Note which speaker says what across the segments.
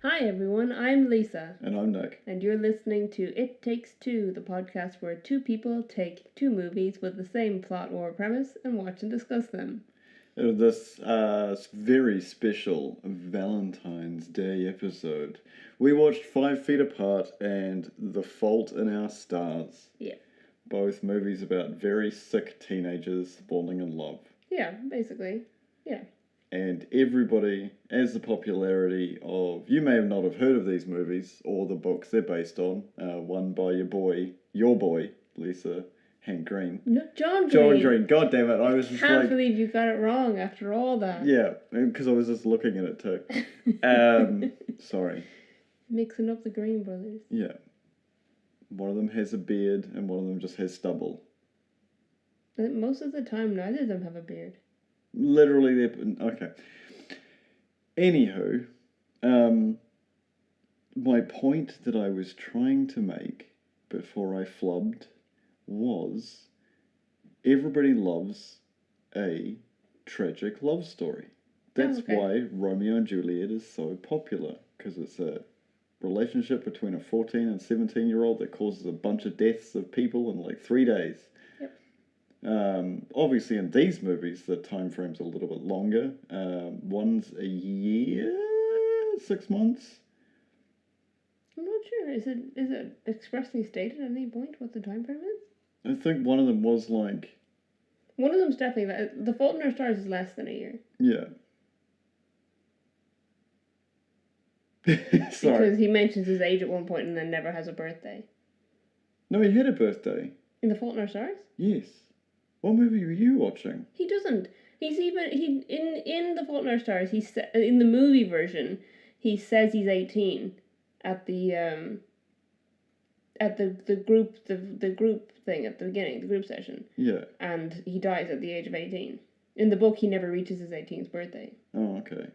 Speaker 1: Hi everyone, I'm Lisa.
Speaker 2: And I'm Nick.
Speaker 1: And you're listening to It Takes Two, the podcast where two people take two movies with the same plot or premise and watch and discuss them.
Speaker 2: This very special Valentine's Day episode, we watched 5 Feet Apart and The Fault in Our Stars.
Speaker 1: Yeah.
Speaker 2: Both movies about very sick teenagers falling in love.
Speaker 1: Yeah, basically. Yeah.
Speaker 2: And everybody, as the popularity of... You may not have heard of these movies or the books they're based on. One by your boy, Lisa, Hank Green.
Speaker 1: No, John Green.
Speaker 2: John Green. God damn it. I was just
Speaker 1: can't believe you got it wrong after all that.
Speaker 2: Yeah, because I was just looking at it too. Sorry.
Speaker 1: Mixing up the Green brothers.
Speaker 2: Yeah. One of them has a beard and one of them just has stubble.
Speaker 1: Most of the time, neither of them have a beard.
Speaker 2: Literally, they're... Okay. Anywho, my point that I was trying to make before I flubbed was everybody loves a tragic love story. That's why Romeo and Juliet is so popular, because it's a relationship between a 14 and 17-year-old that causes a bunch of deaths of people in like 3 days.
Speaker 1: Yep.
Speaker 2: Obviously in these movies the time frame's a little bit longer. One's a year, 6 months.
Speaker 1: I'm not sure. Is it expressly stated at any point what the time frame is?
Speaker 2: I think one of them was like...
Speaker 1: One of them's definitely... The Fault in Our Stars is less than a year.
Speaker 2: Yeah. Sorry.
Speaker 1: Because he mentions his age at one point and then never has a birthday.
Speaker 2: No, he had a birthday.
Speaker 1: In The Fault in Our Stars?
Speaker 2: Yes. What movie were you watching?
Speaker 1: He doesn't. In The Fault in Our Stars, in the movie version, he says he's 18 at the group thing at the beginning, the group session.
Speaker 2: Yeah.
Speaker 1: And he dies at the age of 18. In the book, he never reaches his 18th birthday.
Speaker 2: Oh, okay.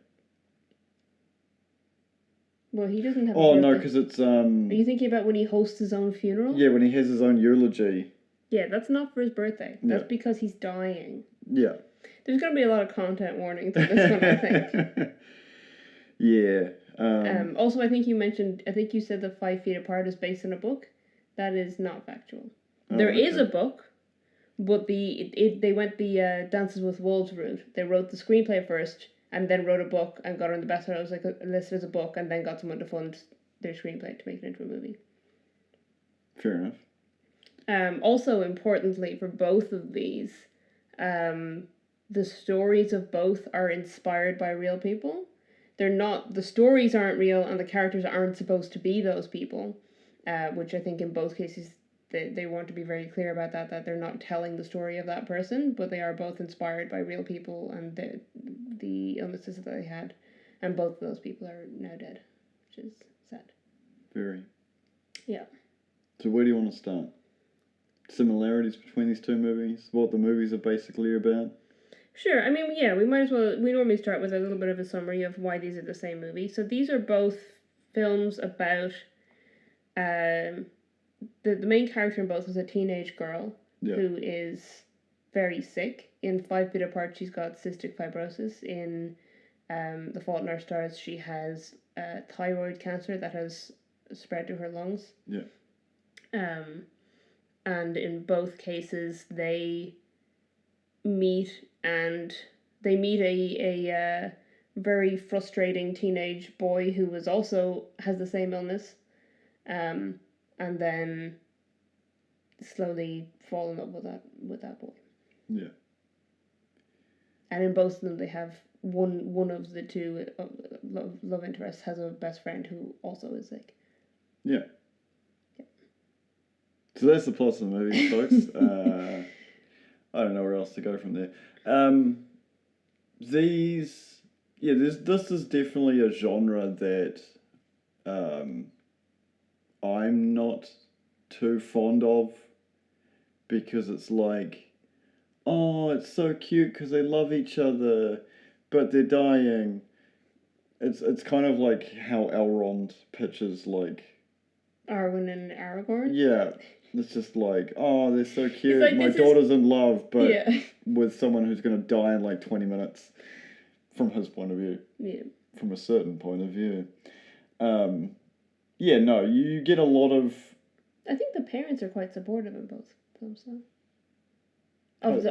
Speaker 1: Well, he doesn't have a
Speaker 2: birthday.
Speaker 1: birthday.
Speaker 2: No, because it's...
Speaker 1: Are you thinking about when he hosts his own funeral?
Speaker 2: Yeah, when he has his own eulogy.
Speaker 1: Yeah, that's not for his birthday. That's because he's dying.
Speaker 2: Yeah.
Speaker 1: There's going to be a lot of content warnings in this one, I think.
Speaker 2: Yeah.
Speaker 1: Also, I think you said that 5 Feet Apart is based on a book. That is not factual. There is a book, but they went the Dances with Wolves route. They wrote the screenplay first, and then wrote a book, and got on the bestseller. It was like listed as a book, and then got someone to fund their screenplay to make it into a movie.
Speaker 2: Fair enough.
Speaker 1: Also, importantly, for both of these, the stories of both are inspired by real people. The stories aren't real, and the characters aren't supposed to be those people, which I think in both cases they want to be very clear about that they're not telling the story of that person, but they are both inspired by real people and the illnesses that they had, and both of those people are now dead, which is sad.
Speaker 2: Very.
Speaker 1: Yeah.
Speaker 2: So where do you want to start? Similarities between these two movies? What the movies are basically about?
Speaker 1: Sure. I mean, yeah, we might as well... We normally start with a little bit of a summary of why these are the same movie. So these are both films about... The main character in both is a teenage girl who is very sick. In 5 Feet Apart, she's got cystic fibrosis. In The Fault in Our Stars, she has thyroid cancer that has spread to her lungs.
Speaker 2: Yeah.
Speaker 1: And in both cases, they meet a very frustrating teenage boy who has the same illness, and then slowly fall in love with that boy.
Speaker 2: Yeah.
Speaker 1: And in both of them, they have one of the two love interests has a best friend who also is sick.
Speaker 2: Yeah. So that's the plot of the movie, folks. I don't know where else to go from there. This is definitely a genre that I'm not too fond of, because it's like, oh, it's so cute because they love each other, but they're dying. It's kind of like how Elrond pitches like
Speaker 1: Arwen and Aragorn?
Speaker 2: Yeah. It's just like, oh, they're so cute.
Speaker 1: Like,
Speaker 2: my daughter's in love, but with someone who's going to die in like 20 minutes from his point of view.
Speaker 1: Yeah.
Speaker 2: From a certain point of view. Yeah, no, you get a lot of...
Speaker 1: I think the parents are quite supportive in both films, though. Of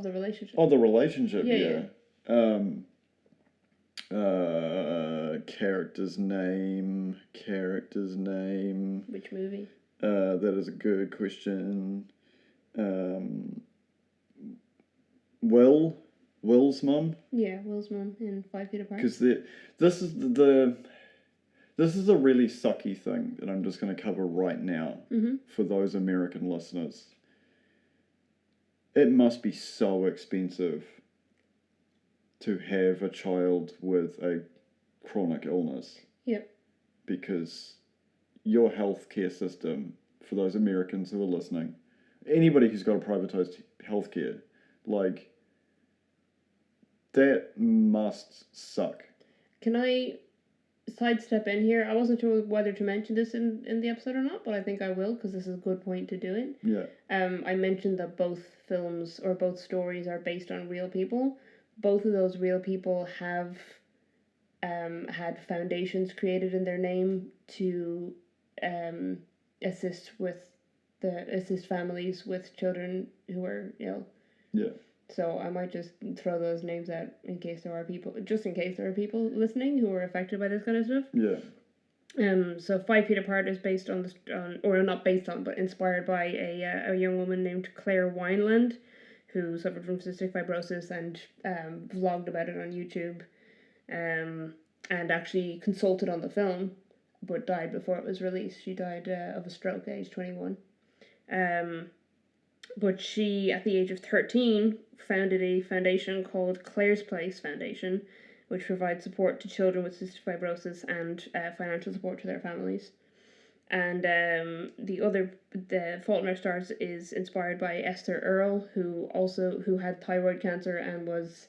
Speaker 1: the relationship.
Speaker 2: Oh, the relationship,
Speaker 1: Yeah.
Speaker 2: Character's name.
Speaker 1: Which movie?
Speaker 2: That is a good question. Will's mum.
Speaker 1: Yeah, Will's mum in 5 Feet Apart.
Speaker 2: Because this is a really sucky thing that I'm just going to cover right now for those American listeners. It must be so expensive to have a child with a chronic illness.
Speaker 1: Yep.
Speaker 2: Because your healthcare system, for those Americans who are listening, anybody who's got a privatized healthcare, like, that must suck.
Speaker 1: Can I sidestep in here? I wasn't sure whether to mention this in the episode or not, but I think I will, because this is a good point to do it.
Speaker 2: Yeah.
Speaker 1: I mentioned that both films or both stories are based on real people. Both of those real people have had foundations created in their name to assist families with children who are ill.
Speaker 2: Yeah.
Speaker 1: So I might just throw those names out in case there are people listening who are affected by this kind of stuff.
Speaker 2: Yeah.
Speaker 1: So 5 Feet Apart is based on not based on, but inspired by a young woman named Claire Wineland, who suffered from cystic fibrosis and vlogged about it on YouTube, and actually consulted on the film, but died before it was released. She died of a stroke at age 21. But she, at the age of 13, founded a foundation called Claire's Place Foundation, which provides support to children with cystic fibrosis and financial support to their families. And the Fault in Our Stars is inspired by Esther Earle, who had thyroid cancer and was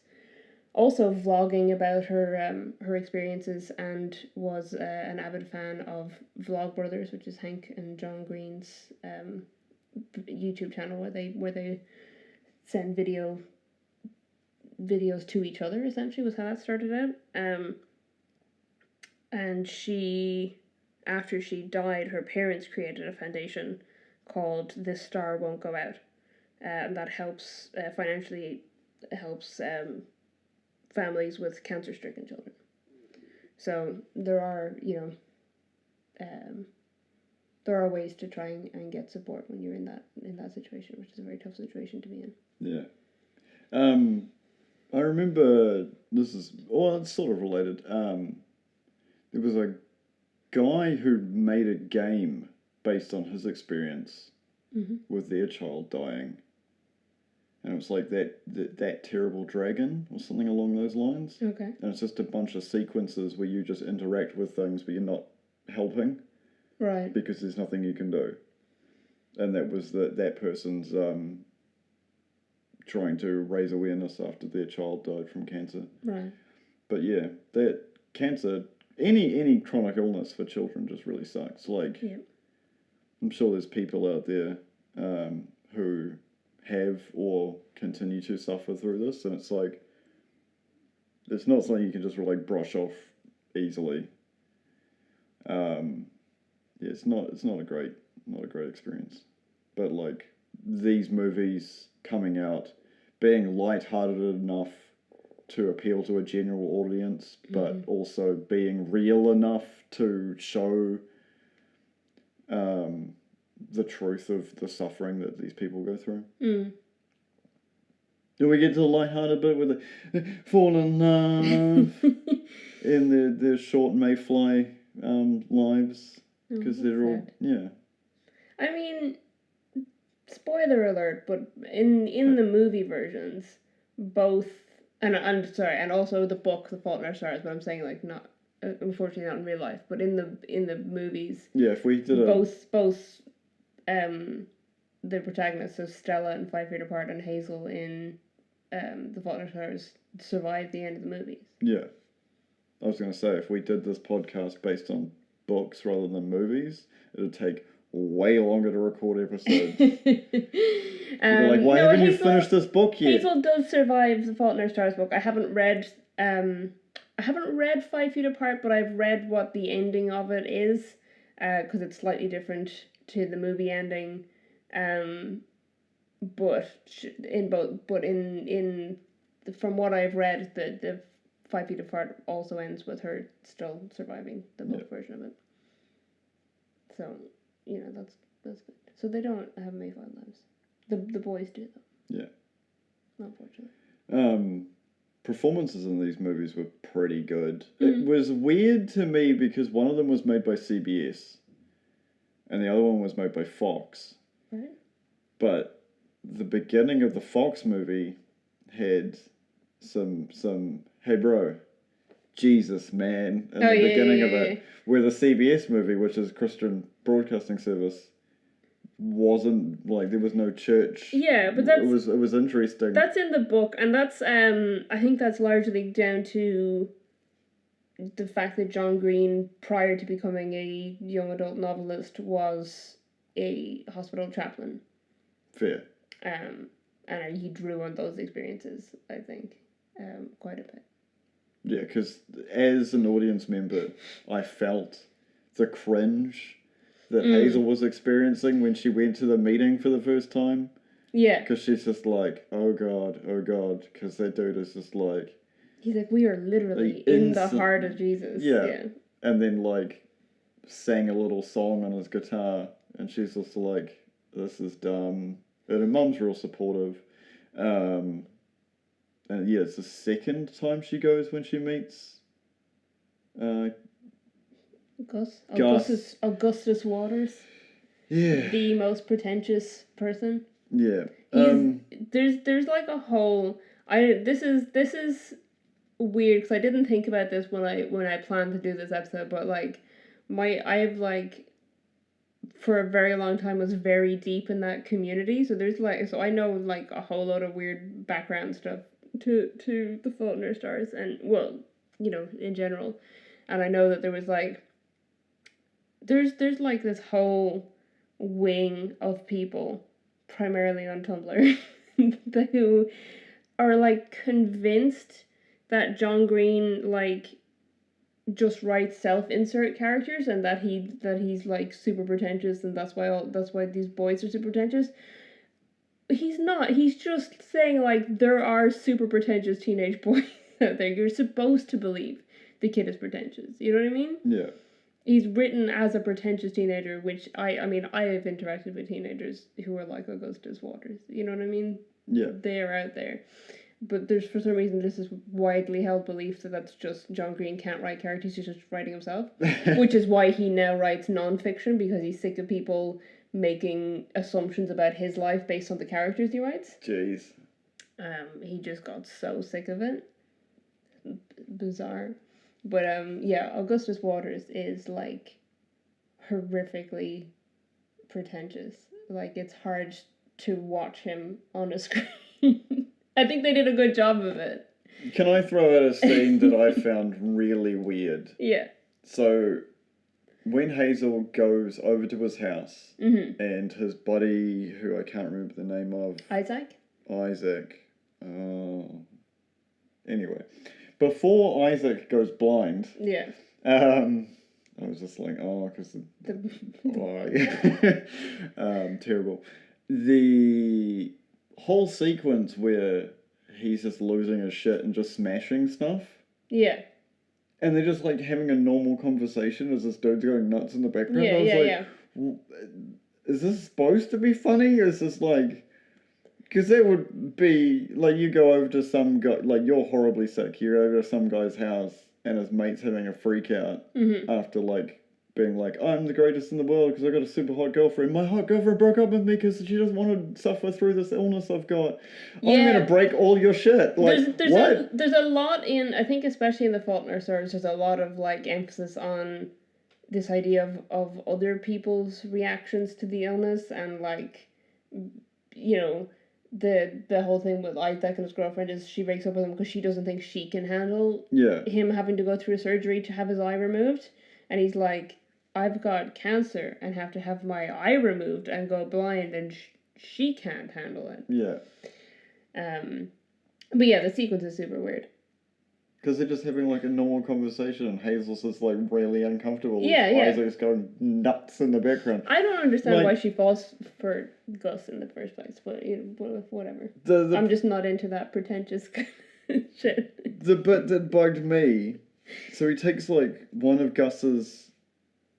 Speaker 1: also vlogging about her experiences, and was an avid fan of Vlogbrothers, which is Hank and John Green's YouTube channel where they send videos to each other, essentially, was how that started out. And after she died, her parents created a foundation called This Star Won't Go Out, and that helps financially helps families with cancer-stricken children. So there are there are ways to try and get support when you're in that situation, which is a very tough situation to be in.
Speaker 2: Yeah. I remember it's sort of related. There was a guy who made a game based on his experience with their child dying. And it was like that terrible dragon or something along those lines.
Speaker 1: Okay.
Speaker 2: And it's just a bunch of sequences where you just interact with things but you're not helping.
Speaker 1: Right.
Speaker 2: Because there's nothing you can do. And that was that person's trying to raise awareness after their child died from cancer.
Speaker 1: Right.
Speaker 2: But yeah, that cancer, any chronic illness for children just really sucks. Like,
Speaker 1: yeah.
Speaker 2: I'm sure there's people out there who have or continue to suffer through this, and it's like, it's not something you can just really brush off easily. Yeah, it's not a great experience. But like, these movies coming out, being lighthearted enough to appeal to a general audience, but also being real enough to show the truth of the suffering that these people go through. Do we get to the lighthearted bit with the fall in love in their short mayfly lives? Because they're all, yeah.
Speaker 1: I mean, spoiler alert, but in the movie versions, both, and also the book, The Fault in Our Stars, but I'm saying, like, not, unfortunately not in real life, but in the movies.
Speaker 2: Yeah, if we did
Speaker 1: both the protagonists, so Stella in 5 Feet Apart and Hazel in The Fault in Our Stars, survived the end of the movies.
Speaker 2: Yeah. I was going to say, if we did this podcast based on books rather than movies, it would take way longer to record episodes. Why haven't you finished this book yet?
Speaker 1: Hazel does survive the Fault in Our Stars book. I haven't read I haven't read 5 Feet Apart, but I've read what the ending of it is, because it's slightly different to the movie ending. But from what I've read, the 5 Feet Apart also ends with her still surviving the book version of it. So, that's good. So they don't have Mayfield lives. The boys do though.
Speaker 2: Yeah.
Speaker 1: Unfortunately.
Speaker 2: Performances in these movies were pretty good. It was weird to me because one of them was made by CBS, and the other one was made by Fox.
Speaker 1: Right.
Speaker 2: But the beginning of the Fox movie had some hey bro, Jesus man in the beginning of it, where the CBS movie, which is Christian Broadcasting Service, wasn't like there was no church.
Speaker 1: Yeah, but
Speaker 2: it was interesting.
Speaker 1: That's in the book, and that's I think that's largely down to the fact that John Green, prior to becoming a young adult novelist, was a hospital chaplain.
Speaker 2: Fair.
Speaker 1: And he drew on those experiences, I think, quite a bit.
Speaker 2: Yeah, because as an audience member, I felt the cringe that Hazel was experiencing when she went to the meeting for the first time.
Speaker 1: Yeah.
Speaker 2: Because she's just like, oh god, because that dude is just like...
Speaker 1: He's like, we are literally in the heart of Jesus.
Speaker 2: Yeah. And then, like, sang a little song on his guitar, and she's just like, this is dumb. And her mum's real supportive. And yeah, it's the second time she goes when she meets...
Speaker 1: Augustus Waters.
Speaker 2: Yeah.
Speaker 1: The most pretentious person.
Speaker 2: Yeah.
Speaker 1: There's like a whole... This is weird, because I didn't think about this when I planned to do this episode, but like I've like for a very long time was very deep in that community, so I know like a whole lot of weird background stuff to the Faulkner stars, and well, in general, and I know that there was like there's like this whole wing of people, primarily on Tumblr, who are like convinced that John Green like just writes self-insert characters, and that he's like super pretentious, and that's why these boys are super pretentious. He's not. He's just saying like there are super pretentious teenage boys out there. You're supposed to believe the kid is pretentious. You know what I mean?
Speaker 2: Yeah.
Speaker 1: He's written as a pretentious teenager, which I have interacted with teenagers who are like Augustus Waters. You know what I mean?
Speaker 2: Yeah.
Speaker 1: They are out there. But there's, for some reason, this is widely held belief that that's just John Green can't write characters, he's just writing himself. Which is why he now writes non-fiction, because he's sick of people making assumptions about his life based on the characters he writes.
Speaker 2: Jeez.
Speaker 1: He just got so sick of it. Bizarre. But, Augustus Waters is, like, horrifically pretentious. Like, it's hard to watch him on a screen. I think they did a good job of it.
Speaker 2: Can I throw out a scene that I found really weird?
Speaker 1: Yeah.
Speaker 2: So, when Hazel goes over to his house, and his buddy, who I can't remember the name of...
Speaker 1: Isaac.
Speaker 2: Anyway. Before Isaac goes blind...
Speaker 1: Yeah.
Speaker 2: I was just like, because... terrible. The whole sequence where he's just losing his shit and just smashing stuff.
Speaker 1: Yeah.
Speaker 2: And they're just like having a normal conversation as this dude's going nuts in the background. Is this supposed to be funny? Is this like... Because that would be like you go over to some guy, like you're horribly sick, you're over to some guy's house and his mate's having a freak out after like being like, I'm the greatest in the world because I got a super hot girlfriend. My hot girlfriend broke up with me because she doesn't want to suffer through this illness I've got. I'm going to break all your shit. Like,
Speaker 1: there's a lot in, I think especially in the Faulkner stories, there's a lot of like emphasis on this idea of other people's reactions to the illness, and like, the whole thing with Isaac and his girlfriend is she breaks up with him because she doesn't think she can handle him having to go through a surgery to have his eye removed. And he's like, I've got cancer and have to have my eye removed and go blind, and she can't handle it.
Speaker 2: Yeah.
Speaker 1: But yeah, the sequence is super weird.
Speaker 2: Because they're just having like a normal conversation and Hazel's just like really uncomfortable.
Speaker 1: Yeah,
Speaker 2: Isaac's going nuts in the background.
Speaker 1: I don't understand
Speaker 2: Like-
Speaker 1: why she falls for Gus in the first place, but whatever.
Speaker 2: The
Speaker 1: I'm just not into that pretentious shit.
Speaker 2: The bit that bugged me, so he takes like one of Gus's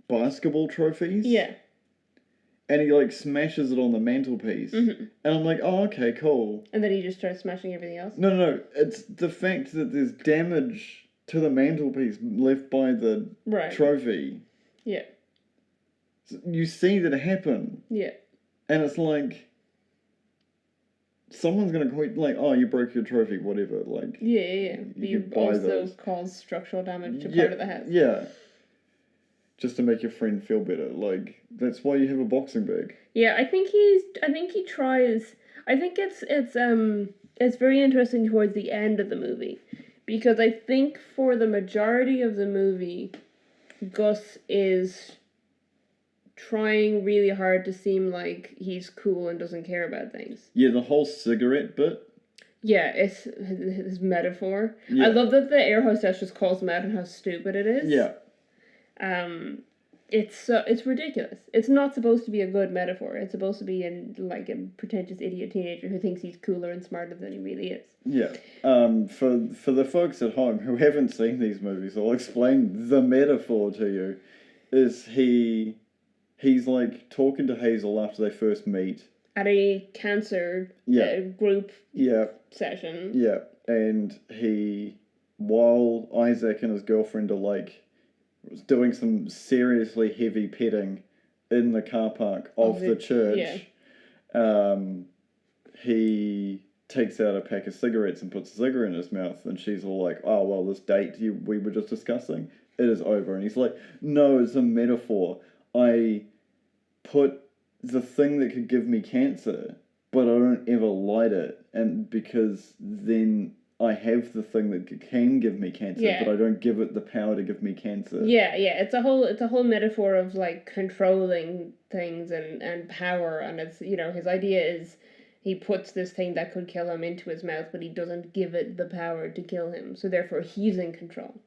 Speaker 2: basketball trophies.
Speaker 1: Yeah.
Speaker 2: And he like smashes it on the mantelpiece.
Speaker 1: Mm-hmm.
Speaker 2: And I'm like, oh, okay, cool.
Speaker 1: And then he just starts smashing everything else?
Speaker 2: No. It's the fact that there's damage to the mantelpiece left by the trophy.
Speaker 1: Yeah.
Speaker 2: So you see that happen.
Speaker 1: Yeah.
Speaker 2: And it's like, someone's going to quite like, oh, you broke your trophy, whatever. Like,
Speaker 1: Yeah. You also
Speaker 2: those.
Speaker 1: Caused structural damage to part of the house.
Speaker 2: Yeah. Just to make your friend feel better. Like, that's why you have a boxing bag.
Speaker 1: Yeah, I think he tries. I think it's very interesting towards the end of the movie, because I think for the majority of the movie, Gus is trying really hard to seem like he's cool and doesn't care about things.
Speaker 2: Yeah, the whole cigarette bit.
Speaker 1: Yeah, it's his metaphor.
Speaker 2: Yeah.
Speaker 1: I love that the air hostess just calls him out on how stupid it is.
Speaker 2: Yeah.
Speaker 1: It's ridiculous. It's not supposed to be a good metaphor. It's supposed to be a pretentious idiot teenager who thinks he's cooler and smarter than he really is.
Speaker 2: Yeah. For the folks at home who haven't seen these movies, I'll explain the metaphor to you. Is he's like talking to Hazel after they first meet
Speaker 1: At a cancer group session.
Speaker 2: Yeah. And while Isaac and his girlfriend are like was doing some seriously heavy petting in the car park of the church. Yeah. He takes out a pack of cigarettes and puts a cigarette in his mouth, and she's all like, oh, well, this date we were just discussing, it is over. And he's like, no, it's a metaphor. I put the thing that could give me cancer, but I don't ever light it, and because then I have the thing that can give me cancer, but I don't give it the power to give me cancer.
Speaker 1: Yeah. It's a whole metaphor of like controlling things and power, and it's his idea is he puts this thing that could kill him into his mouth, but he doesn't give it the power to kill him. So therefore he's in control.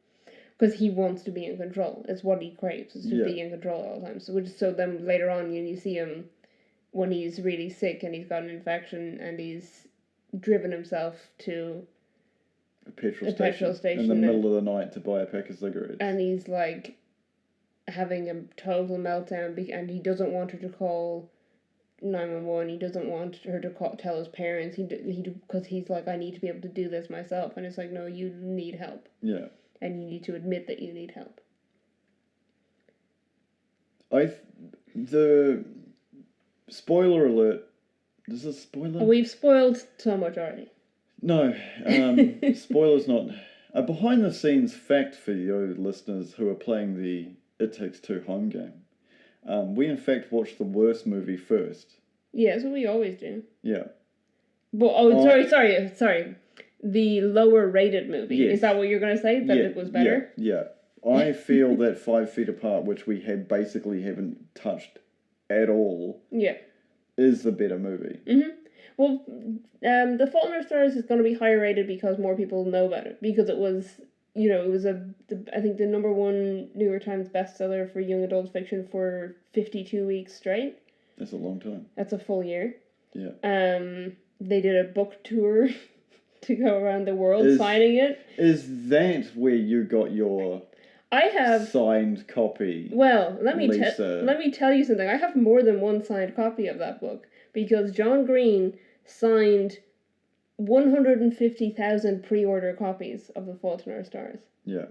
Speaker 1: Because he wants to be in control. It's what he craves, is to be in control all the time. So then later on you see him when he's really sick and he's got an infection and he's driven himself to
Speaker 2: a petrol station in the middle of the night to buy a pack of cigarettes.
Speaker 1: And he's like having a total meltdown and he doesn't want her to call 911. He doesn't want her to tell his parents. Because he's like, I need to be able to do this myself. And it's like, no, you need help.
Speaker 2: Yeah.
Speaker 1: And you need to admit that you need help.
Speaker 2: The spoiler alert. Is this a spoiler?
Speaker 1: We've spoiled so much already.
Speaker 2: No, spoilers not. A behind the scenes fact for you listeners who are playing the It Takes Two home game. We in fact watched the worst movie first.
Speaker 1: Yeah, that's what we always do.
Speaker 2: Yeah.
Speaker 1: Well, sorry. The lower rated movie. Yes. Is that what you're going to say? That it was better?
Speaker 2: Yeah. I feel that 5 Feet Apart, which we haven't touched at all, is the better movie.
Speaker 1: Mm-hmm. Well, The Fault in Our Stars is going to be higher rated because more people know about it. Because it was, I think the #1 New York Times bestseller for young adult fiction for 52 weeks straight.
Speaker 2: That's a long time.
Speaker 1: That's a full year.
Speaker 2: Yeah.
Speaker 1: They did a book tour to go around the world signing it.
Speaker 2: Is that where you got your signed copy?
Speaker 1: Well, let me tell you something. I have more than one signed copy of that book because John Green signed 150,000 pre-order copies of The Fault in Our Stars.
Speaker 2: Yeah.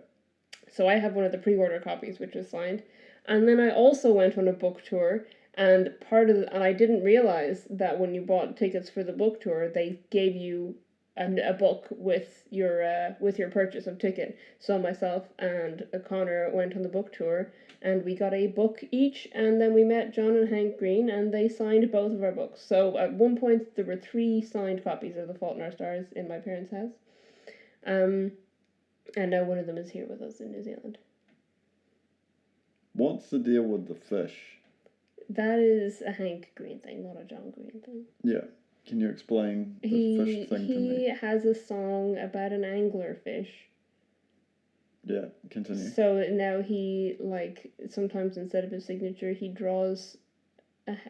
Speaker 1: So I have one of the pre-order copies which was signed. And then I also went on a book tour, and I didn't realize that when you bought tickets for the book tour, they gave you a book with your purchase of ticket. So myself and Connor went on the book tour, and we got a book each, and then we met John and Hank Green, and they signed both of our books. So at one point there were 3 signed copies of The Fault in Our Stars in my parents' house, and now one of them is here with us in New Zealand.
Speaker 2: What's the deal with the fish?
Speaker 1: That is a Hank Green thing, not a John Green thing.
Speaker 2: Yeah. Can you explain the fish thing to me?
Speaker 1: He has a song about an anglerfish
Speaker 2: Yeah, continue.
Speaker 1: So now he, like, sometimes instead of his signature, he draws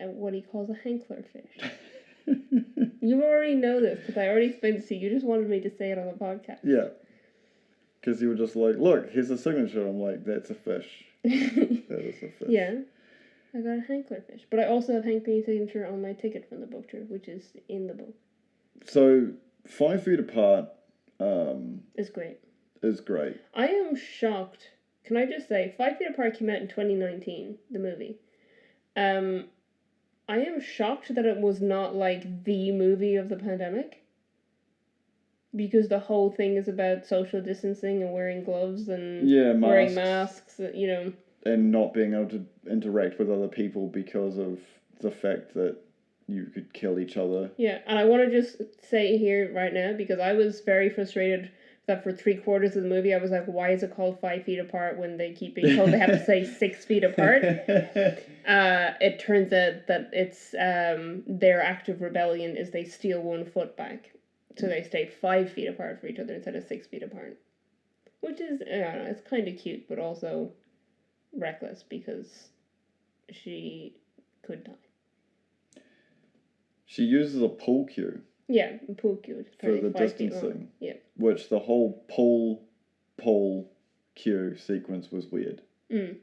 Speaker 1: what he calls a hankler fish. You already know this, because I already explained it to you. You just wanted me to say it on the podcast.
Speaker 2: Yeah. Because you were just like, look, here's a signature. I'm like, that's a fish. That is a fish.
Speaker 1: Yeah. I got a hankler fish. But I also have Hank Green's signature on my ticket from the book tour, which is in the book.
Speaker 2: So, 5 Feet Apart
Speaker 1: It's great.
Speaker 2: is great.
Speaker 1: I am shocked. Can I just say, 5 Feet Apart came out in 2019, the movie. I am shocked that it was not, like, the movie of the pandemic. Because the whole thing is about social distancing and wearing gloves and wearing masks, you know.
Speaker 2: And not being able to interact with other people because of the fact that you could kill each other. Yeah,
Speaker 1: and I want to just say here right now, because I was very frustrated that for 3/4 of the movie I was like, why is it called 5 feet apart when they keep being told they have to say 6 feet apart? It turns out that it's their act of rebellion is they steal 1 foot back. So they stay 5 feet apart from each other instead of 6 feet apart. Which is, I don't know, it's kind of cute, but also reckless because she could die.
Speaker 2: She uses a pull cue.
Speaker 1: Yeah, a pull cue.
Speaker 2: For the distancing.
Speaker 1: Yeah.
Speaker 2: Which the whole pull cue sequence was weird.
Speaker 1: Mm.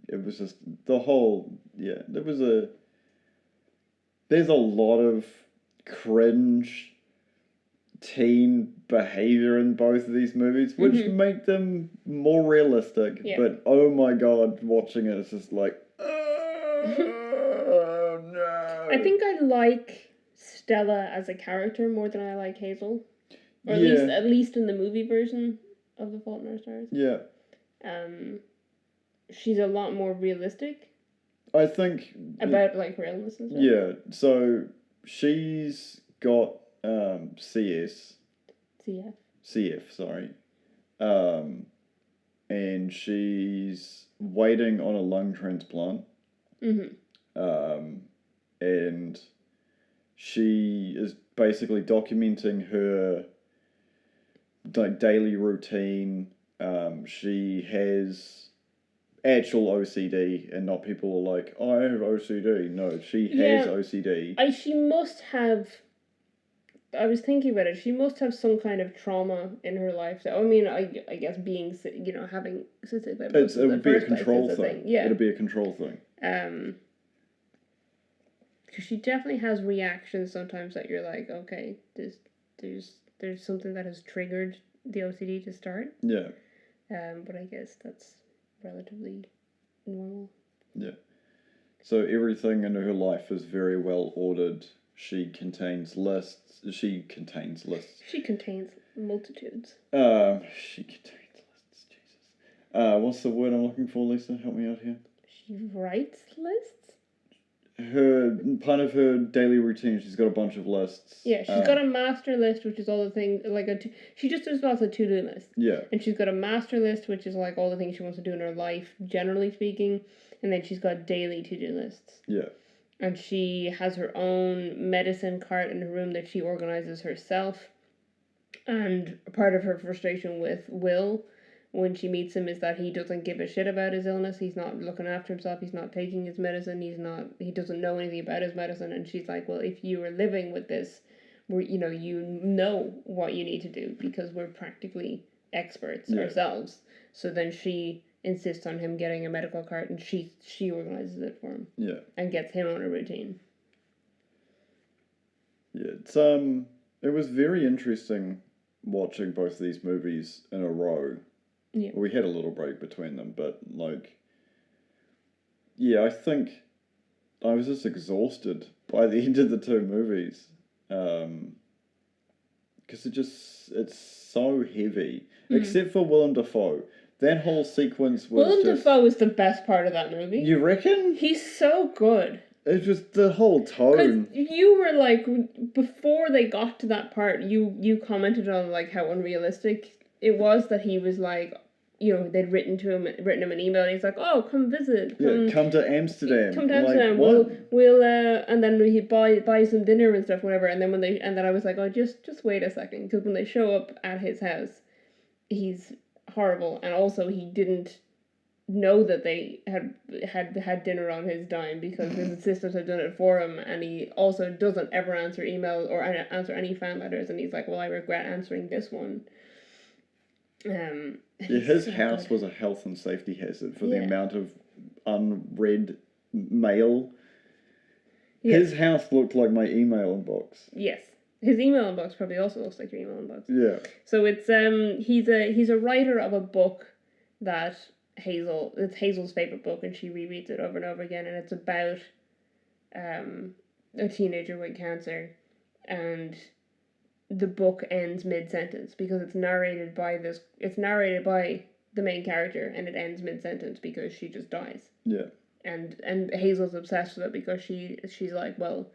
Speaker 2: It was just the whole, there's a lot of cringe teen behavior in both of these movies, which make them more realistic. Yeah. But oh my god, watching it, it's just like, oh no.
Speaker 1: I think I like Stella as a character more than I like Hazel, or at least in the movie version of The Fault in Our Stars.
Speaker 2: Yeah.
Speaker 1: She's a lot more realistic.
Speaker 2: I think
Speaker 1: about like realness and stuff.
Speaker 2: Yeah. So she's got CF, sorry. And she's waiting on a lung transplant. And she is basically documenting her daily routine. She has actual OCD, and not people are like, oh, I have OCD. No, she has OCD.
Speaker 1: She must have. I was thinking about it. She must have some kind of trauma in her life. So, I mean, I guess being, having cystic fibrosis.
Speaker 2: It would be a control thing. Yeah, it'd be a control thing.
Speaker 1: Because she definitely has reactions sometimes that you're like, okay, there's something that has triggered the OCD to start.
Speaker 2: Yeah.
Speaker 1: But I guess that's relatively normal.
Speaker 2: Yeah. So everything in her life is very well ordered. She contains lists. She contains multitudes.
Speaker 1: She contains lists,
Speaker 2: Jesus. What's the word I'm looking for, Lisa? Help me out here.
Speaker 1: She writes lists?
Speaker 2: Part of her daily routine, she's got a bunch of lists.
Speaker 1: Yeah, she's got a master list, which is all the things, she just does lots of to-do lists.
Speaker 2: Yeah.
Speaker 1: And she's got a master list, which is like all the things she wants to do in her life, generally speaking. And then she's got daily to-do lists.
Speaker 2: Yeah.
Speaker 1: And she has her own medicine cart in her room that she organizes herself. And part of her frustration with Will, when she meets him, is that he doesn't give a shit about his illness. He's not looking after himself. He's not taking his medicine. He doesn't know anything about his medicine. And she's like, well, if you are living with this, you know what you need to do because we're practically experts ourselves. So then she insists on him getting a medical cart, and she organizes it for him.
Speaker 2: Yeah.
Speaker 1: And gets him on a routine.
Speaker 2: Yeah, it was very interesting watching both of these movies in a row.
Speaker 1: Yeah.
Speaker 2: We had a little break between them, but I think I was just exhausted by the end of the 2 movies. Because it's so heavy. Except for Willem Dafoe. That whole sequence was
Speaker 1: Willem Dafoe is the best part of that movie.
Speaker 2: You reckon?
Speaker 1: He's so good.
Speaker 2: It was the whole tone.
Speaker 1: You were like, before they got to that part, you commented on like how unrealistic it was that he was like, they'd written him an email, and he's like, oh, come visit.
Speaker 2: Come to Amsterdam.
Speaker 1: Come to Amsterdam.
Speaker 2: What?
Speaker 1: We'll and then he buy some dinner and stuff, whatever. And then I was like, oh, just wait a second, because when they show up at his house, he's horrible, and also he didn't know that they had dinner on his dime because his assistant had done it for him, and he also doesn't ever answer emails or answer any fan letters, and he's like, well, I regret answering this one.
Speaker 2: His house was a health and safety hazard for the amount of unread mail. His house looked like my email inbox.
Speaker 1: Yes. His email inbox probably also looks like your email inbox.
Speaker 2: Yeah.
Speaker 1: So it's he's a writer of a book that it's Hazel's favorite book, and she rereads it over and over again, and it's about a teenager with cancer, and the book ends mid-sentence because it's narrated by the main character, and it ends mid-sentence because she just dies.
Speaker 2: Yeah.
Speaker 1: And Hazel's obsessed with it because she's like, well,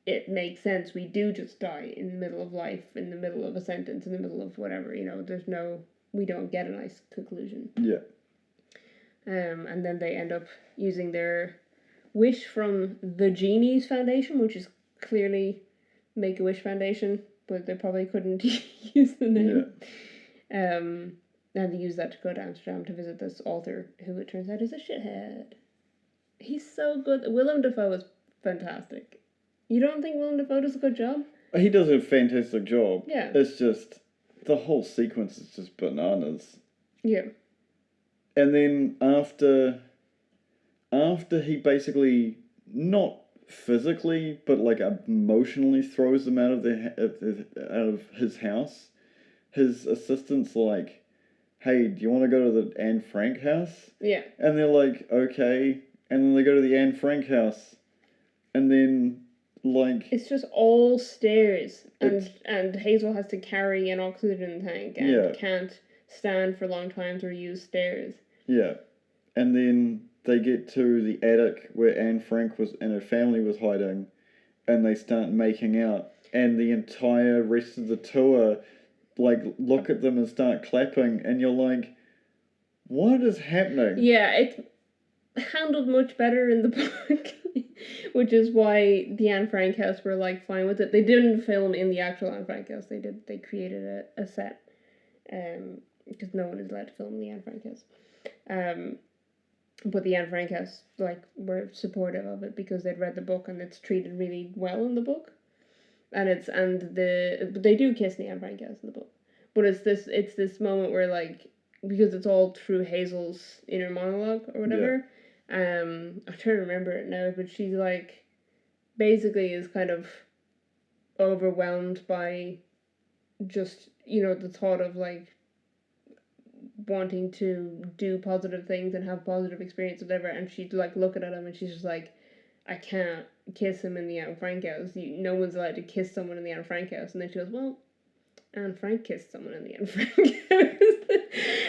Speaker 1: it makes sense. We do just die in the middle of life, in the middle of a sentence, in the middle of whatever, we don't get a nice conclusion.
Speaker 2: Yeah.
Speaker 1: And then they end up using their wish from the Genie's Foundation, which is clearly Make-A-Wish Foundation, but they probably couldn't use the name. Yeah. And they use that to go to Amsterdam to visit this author, who it turns out is a shithead. He's so good. Willem Dafoe is fantastic. You don't think Willem Dafoe does a good job?
Speaker 2: He does a fantastic job.
Speaker 1: Yeah.
Speaker 2: It's just, the whole sequence is just bananas.
Speaker 1: Yeah.
Speaker 2: And then after he basically, not physically, but like emotionally throws them out of his house, his assistant's like, hey, do you want to go to the Anne Frank house?
Speaker 1: Yeah. And
Speaker 2: they're like, okay. And then they go to the Anne Frank house. And then, like...
Speaker 1: It's just all stairs. And Hazel has to carry an oxygen tank and can't stand for long times or use stairs.
Speaker 2: Yeah. And then they get to the attic where Anne Frank and her family was hiding. And they start making out. And the entire rest of the tour... like, look at them and start clapping, and you're like, what is happening?
Speaker 1: Yeah, it's handled much better in the book, which is why the Anne Frank house were, like, fine with it. They didn't film in the actual Anne Frank house. They created a set, because no one is allowed to film in the Anne Frank house. But the Anne Frank house, like, were supportive of it because they'd read the book, and it's treated really well in the book. But they do kiss in the Anne Frank house in the book. But it's this moment where, like, because it's all through Hazel's inner monologue or whatever. Yeah. I'm trying to remember it now, but she's like, basically is kind of overwhelmed by just, the thought of, like, wanting to do positive things and have positive experience or whatever, and she'd, like, looking at him and she's just like, I can't kiss him in the Anne Frank house. No one's allowed to kiss someone in the Anne Frank house. And then she goes, well, Anne Frank kissed someone in the Anne Frank house.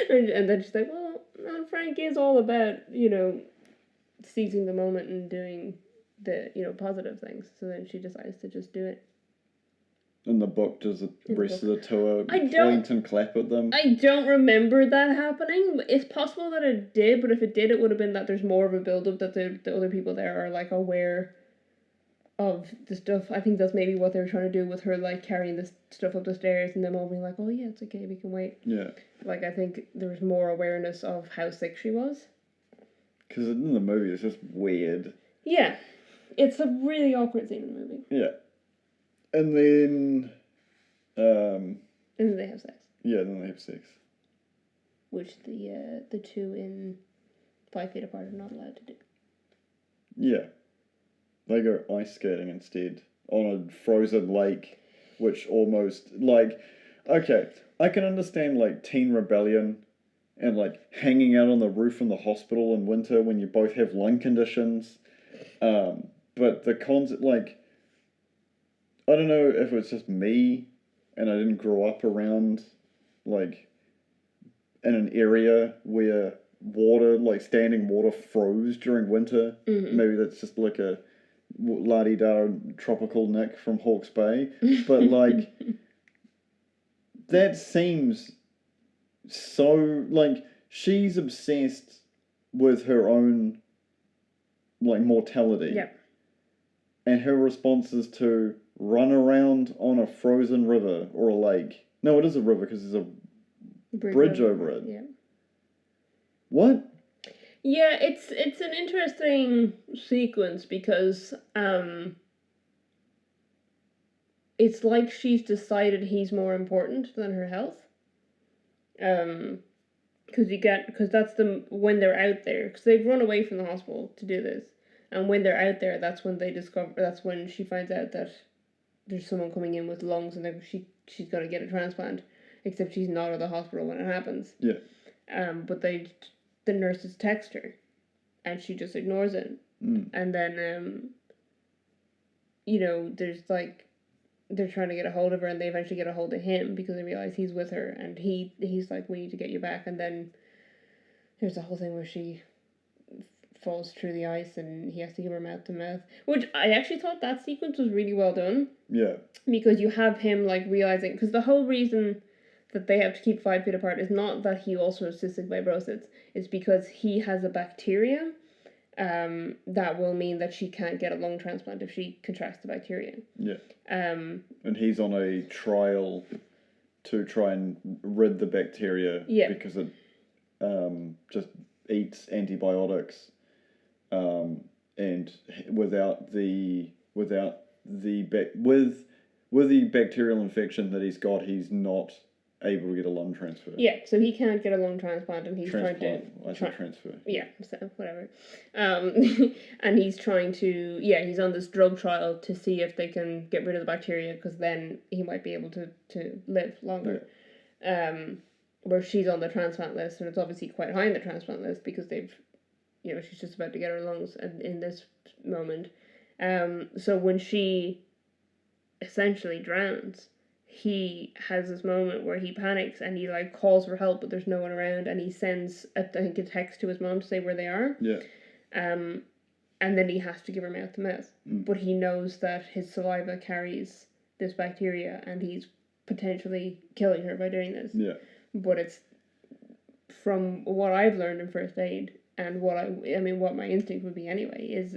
Speaker 1: and then she's like, well, Anne Frank is all about, seizing the moment and doing the, positive things. So then she decides to just do it.
Speaker 2: In the book, does the rest of the tour point and clap at them? I
Speaker 1: don't remember that happening. It's possible that it did, but if it did, it would have been that there's more of a build-up, that the other people there are, like, aware of the stuff. I think that's maybe what they were trying to do with her, like, carrying this stuff up the stairs and them all being like, oh yeah, it's okay, we can wait.
Speaker 2: Yeah.
Speaker 1: Like, I think there was more awareness of how sick she was.
Speaker 2: Because in the movie, it's just weird.
Speaker 1: Yeah. It's a really awkward scene in the movie.
Speaker 2: Yeah. And then...
Speaker 1: and then they have sex.
Speaker 2: Yeah, then they have sex.
Speaker 1: Which the two in 5 Feet Apart are not allowed to do.
Speaker 2: Yeah. They go ice skating instead on a frozen lake, which almost, like... Okay, I can understand, like, teen rebellion and, like, hanging out on the roof in the hospital in winter when you both have lung conditions. But the concept, like... I don't know if it's just me and I didn't grow up around, like, in an area where water, like, standing water froze during winter. Mm-hmm. Maybe that's just like a la-di-da tropical Nick from Hawke's Bay. But, like, that seems so, like, she's obsessed with her own, like, mortality.
Speaker 1: Yeah.
Speaker 2: And her response is to run around on a frozen river or a lake. No, it is a river because there's a bridge over it.
Speaker 1: Yeah.
Speaker 2: What?
Speaker 1: Yeah, it's an interesting sequence because it's like she's decided he's more important than her health. Because that's when they're out there, because they've run away from the hospital to do this, and when they're out there, that's when she finds out that there's someone coming in with lungs, and she's got to get a transplant, except she's not at the hospital when it happens.
Speaker 2: Yeah.
Speaker 1: But the nurses text her, and she just ignores it, and then there's like. They're trying to get a hold of her, and they eventually get a hold of him because they realize he's with her, and he's like, we need to get you back. And then there's a whole thing where she falls through the ice, and he has to give her mouth to mouth, which I actually thought that sequence was really well done.
Speaker 2: Yeah.
Speaker 1: Because you have him like realizing, because the whole reason that they have to keep 5 feet apart is not that he also has cystic fibrosis, it's because he has a bacteria that will mean that she can't get a lung transplant if she contracts the bacteria.
Speaker 2: Yeah. And he's on a trial to try and rid the bacteria because it just eats antibiotics, and with the bacterial infection that he's got, he's not able to get a lung transfer.
Speaker 1: Yeah, so he can't get a lung transplant, and he's
Speaker 2: transfer.
Speaker 1: Yeah, so whatever. And he's trying to, he's on this drug trial to see if they can get rid of the bacteria, because then he might be able to live longer. Yeah. Where she's on the transplant list, and it's obviously quite high in the transplant list because they've, she's just about to get her lungs in this moment. So when she essentially drowns, he has this moment where he panics and he like calls for help, but there's no one around, and he sends a text to his mom to say where they are.
Speaker 2: Yeah.
Speaker 1: And then he has to give her mouth to mouth, but he knows that his saliva carries this bacteria, and he's potentially killing her by doing this.
Speaker 2: Yeah.
Speaker 1: But it's, from what I've learned in first aid, and what my instinct would be anyway, is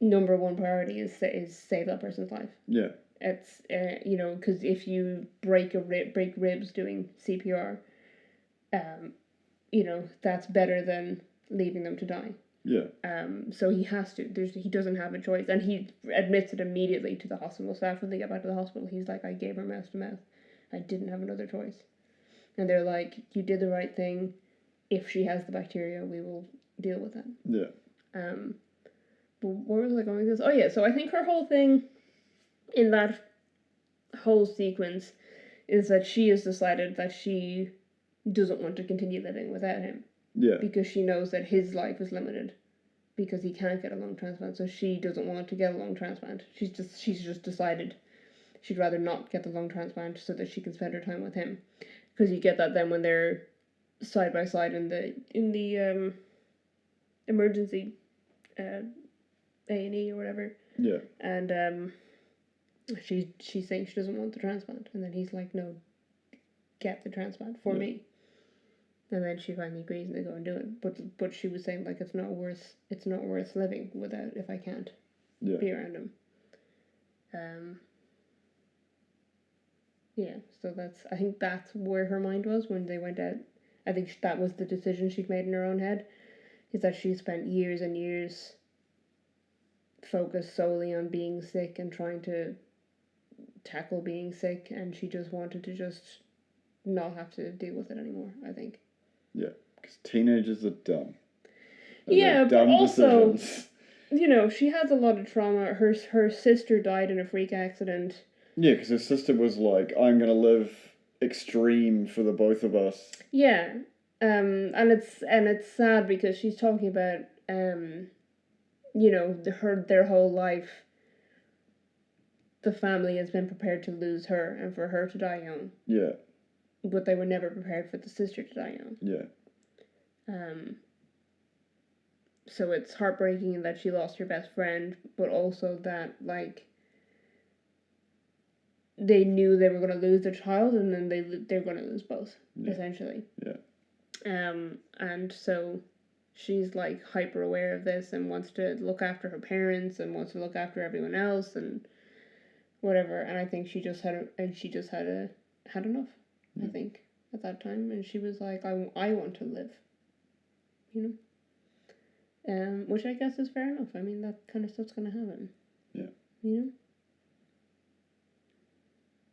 Speaker 1: number one priority is save that person's life.
Speaker 2: Yeah.
Speaker 1: It's because if you break ribs doing CPR, that's better than leaving them to die.
Speaker 2: Yeah.
Speaker 1: So he has to. He doesn't have a choice, and he admits it immediately to the hospital staff when they get back to the hospital. He's like, I gave her mouth to mouth. I didn't have another choice. And they're like, you did the right thing. If she has the bacteria, we will deal with that.
Speaker 2: Yeah.
Speaker 1: But where was I going with this? Oh yeah, so I think her whole thing in that whole sequence is that she has decided that she doesn't want to continue living without him.
Speaker 2: Yeah.
Speaker 1: Because she knows that his life is limited because he can't get a lung transplant, so she doesn't want to get a lung transplant. She's just decided she'd rather not get the lung transplant so that she can spend her time with him. Because you get that then when they're side by side in the emergency A&E or whatever.
Speaker 2: Yeah.
Speaker 1: And she's saying she doesn't want the transplant, and then he's like, no, get the transplant for me. And then she finally agrees, and they go and do it. But she was saying like it's not worth living without, if I can't be around him. So I think that's where her mind was when they went out. I think that was the decision she'd made in her own head, is that she spent years and years focused solely on being sick and trying to tackle being sick, and she just wanted to just not have to deal with it anymore, I think.
Speaker 2: Yeah, because teenagers are dumb.
Speaker 1: Yeah, but also, she has a lot of trauma. Her sister died in a freak accident.
Speaker 2: Yeah, because her sister was like, I'm going to live extreme for the both of us.
Speaker 1: Yeah, and it's sad because she's talking about, their whole life, the family has been prepared to lose her and for her to die young.
Speaker 2: Yeah.
Speaker 1: But they were never prepared for the sister to die young.
Speaker 2: Yeah.
Speaker 1: So it's heartbreaking that she lost her best friend, but also that, like, they knew they were going to lose their child, and then they're going to lose both, essentially.
Speaker 2: Yeah.
Speaker 1: And so she's, like, hyper aware of this and wants to look after her parents and wants to look after everyone else and whatever. And I think she just had enough. I think, at that time. And she was like, I want to live. You know? Which I guess is fair enough. I mean, that kind of stuff's going to happen.
Speaker 2: Yeah.
Speaker 1: You know?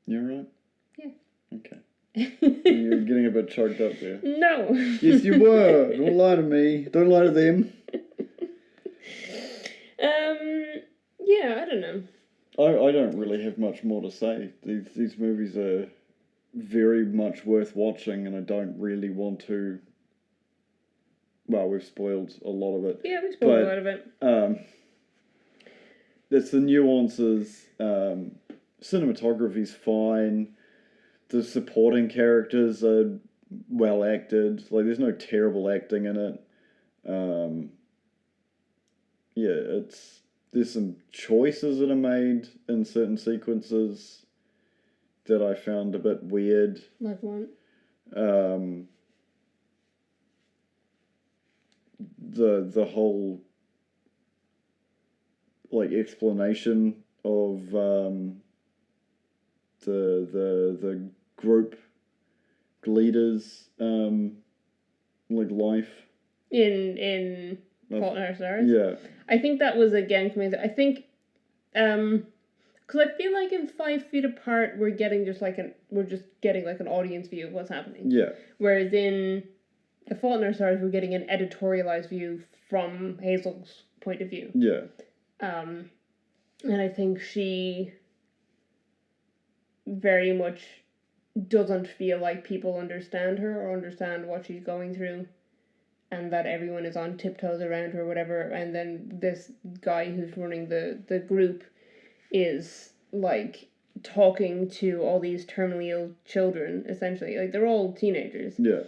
Speaker 2: You alright?
Speaker 1: Yeah.
Speaker 2: Okay. You're getting a bit choked up there.
Speaker 1: No.
Speaker 2: Yes, you were. Don't lie to me. Don't lie to them.
Speaker 1: Yeah, I don't know.
Speaker 2: I don't really have much more to say. These movies are very much worth watching, and I don't really want to. Well, we've spoiled a lot of it.
Speaker 1: Yeah, we spoiled a lot of it.
Speaker 2: It's the nuances. Cinematography's fine. The supporting characters are well acted. Like, there's no terrible acting in it. There's some choices that are made in certain sequences that I found a bit weird.
Speaker 1: Like what?
Speaker 2: The whole like explanation of the group leaders like life
Speaker 1: in Fault in Our Stars.
Speaker 2: Yeah.
Speaker 1: I think that was again coming. I think, because I feel like in 5 Feet Apart we're just getting like an audience view of what's happening.
Speaker 2: Yeah.
Speaker 1: Whereas in The Fault in Our Stars we're getting an editorialized view from Hazel's point of view.
Speaker 2: Yeah.
Speaker 1: And I think she very much doesn't feel like people understand her or understand what she's going through, and that everyone is on tiptoes around her or whatever, and then this guy who's running the group is like talking to all these terminally ill children, essentially. Like, they're all teenagers.
Speaker 2: Yeah.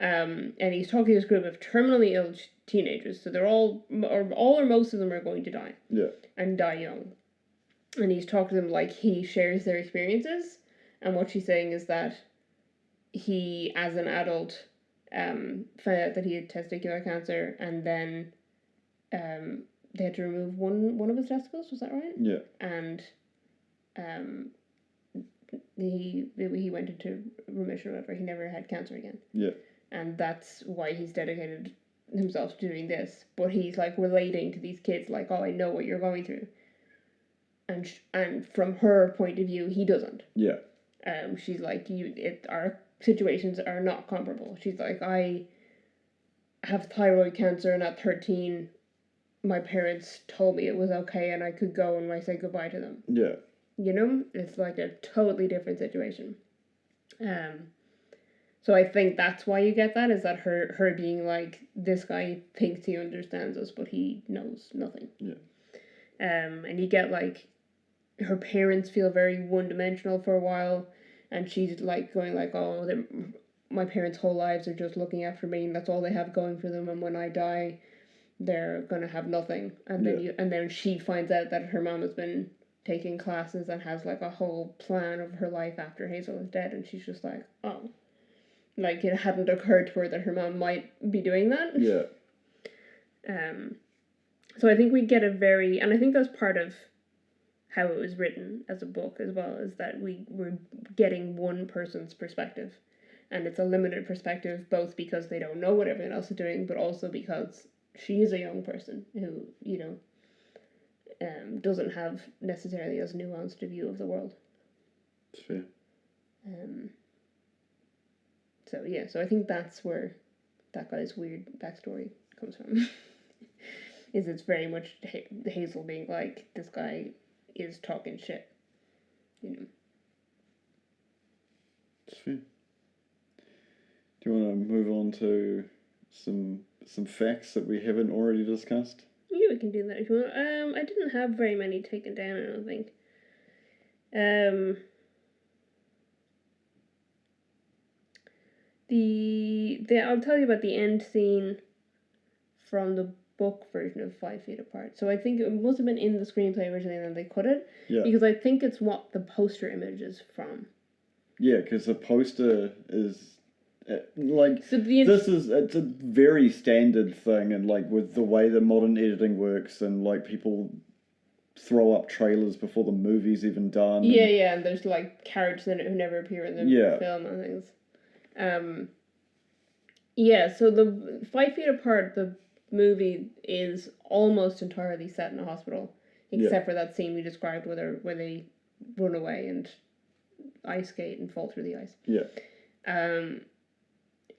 Speaker 1: And he's talking to this group of terminally ill teenagers, so they're all or most of them are going to die.
Speaker 2: Yeah.
Speaker 1: And die young. And he's talking to them like he shares their experiences, and what she's saying is that he, as an adult, found out that he had testicular cancer, and then they had to remove one of his testicles, was that right?
Speaker 2: Yeah.
Speaker 1: And he went into remission or whatever. He never had cancer again.
Speaker 2: Yeah.
Speaker 1: And that's why he's dedicated himself to doing this. But he's like relating to these kids like, oh, I know what you're going through. And from her point of view, he doesn't.
Speaker 2: Yeah.
Speaker 1: She's like, our situations are not comparable. She's like, I have thyroid cancer, and at 13, my parents told me it was okay and I could go and I say goodbye to them.
Speaker 2: Yeah.
Speaker 1: You know? It's like a totally different situation. So I think that's why you get that, is that her being like, this guy thinks he understands us, but he knows nothing.
Speaker 2: Yeah.
Speaker 1: And you get like, her parents feel very one-dimensional for a while, and she's like going like, oh, my parents' whole lives are just looking after me, and that's all they have going for them, and when I die, they're gonna have nothing. And then she finds out that her mom has been taking classes and has like a whole plan of her life after Hazel is dead, and she's just like, oh, like it hadn't occurred to her that her mom might be doing that.
Speaker 2: Yeah.
Speaker 1: So I think we get and I think that's part of how it was written as a book as well, is that we're getting one person's perspective, and it's a limited perspective, both because they don't know what everyone else is doing, but also because she is a young person who, you know, doesn't have necessarily as nuanced a view of the world.
Speaker 2: It's fair.
Speaker 1: So I think that's where that guy's weird backstory comes from. Is it's very much Hazel being like, this guy is talking shit, you know.
Speaker 2: It's fair. Do you want to move on to some facts that we haven't already discussed?
Speaker 1: Yeah, we can do that if you want. I didn't have very many taken down, I don't think. I'll tell you about the end scene from the book version of 5 Feet Apart. So I think it must have been in the screenplay originally, and then they cut it.
Speaker 2: Yeah.
Speaker 1: Because I think it's what the poster image is from.
Speaker 2: Yeah, because the poster is like,
Speaker 1: so
Speaker 2: it's a very standard thing, and like with the way the modern editing works, and like people throw up trailers before the movie's even done.
Speaker 1: Yeah, and there's like characters in it who never appear in the film and things. Yeah, so the 5 Feet Apart, the movie is almost entirely set in a hospital, except for that scene we described where they run away and ice skate and fall through the ice.
Speaker 2: Yeah.